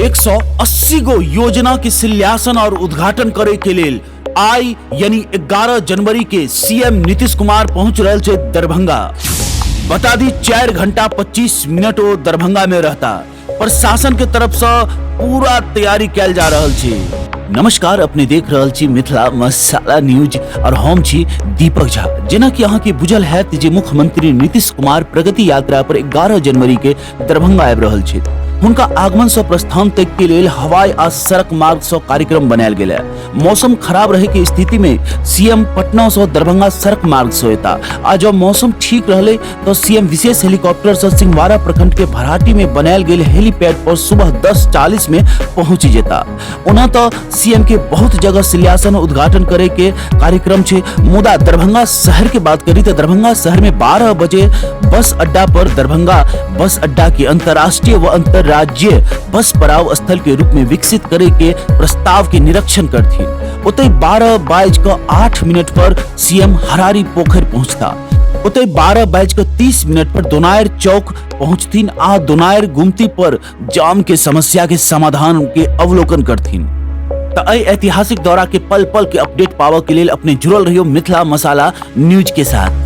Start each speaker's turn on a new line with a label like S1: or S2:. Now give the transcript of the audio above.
S1: 180 गो योजना के शिलान्यासन और उद्घाटन करे के लेल आई यानी 11 जनवरी के सीएम नीतीश कुमार पहुंच रहे थे दरभंगा। बता दी 4 घंटा 25 मिनट वो दरभंगा में रहता। प्रशासन के तरफ से पूरा तैयारी कैल जा रहा है। नमस्कार, अपने देख रहल छी मिथिला मसाला न्यूज और हम छी दीपक झा। जेना कि अहाँ के बुझल है जे मुख्यमंत्री नीतीश कुमार प्रगति यात्रा पर 11 जनवरी के दरभंगा आबि रहल छी। हुनका आगमन से प्रस्थान तक के लेल हवाई आ सड़क मार्ग से कार्यक्रम बनायल गेल है। मौसम खराब रहे के स्थिति में सीएम पटना से दरभंगा सड़क मार्ग से होता। आज जब मौसम ठीक रहले तो सीएम विशेष हेलीकॉप्टर से सिंहवाड़ा प्रखंड के भराटी में बनायल गेल हेलीपैड पर सुबह 10:40 में पहुंची जेता। ओना तो सीएम के बहुत जगह शिलान्यासन उद्घाटन करे के कार्यक्रम छे। मुदा दरभंगा शहर के बात करी तो दरभंगा शहर में 12 बजे बस अड्डा पर दरभंगा बस अड्डा के अंतर्राष्ट्रीय व अंतर्राज्यीय बस पड़ाव स्थल के रूप में विकसित करे के प्रस्ताव के निरीक्षण करथी। उतई 12:08 पर सीएम हरारी पोखर पहुंचता। उतई 12:30 पर दोनायर चौक पहुंचतीन आ दोनायर गुमती पर जाम के समस्या के समाधान के अवलोकन करथीन। ऐतिहासिक दौरा के पल पल के अपडेट पावे के लिए अपने जुड़ल रहियो मिथिला मसाला न्यूज के साथ।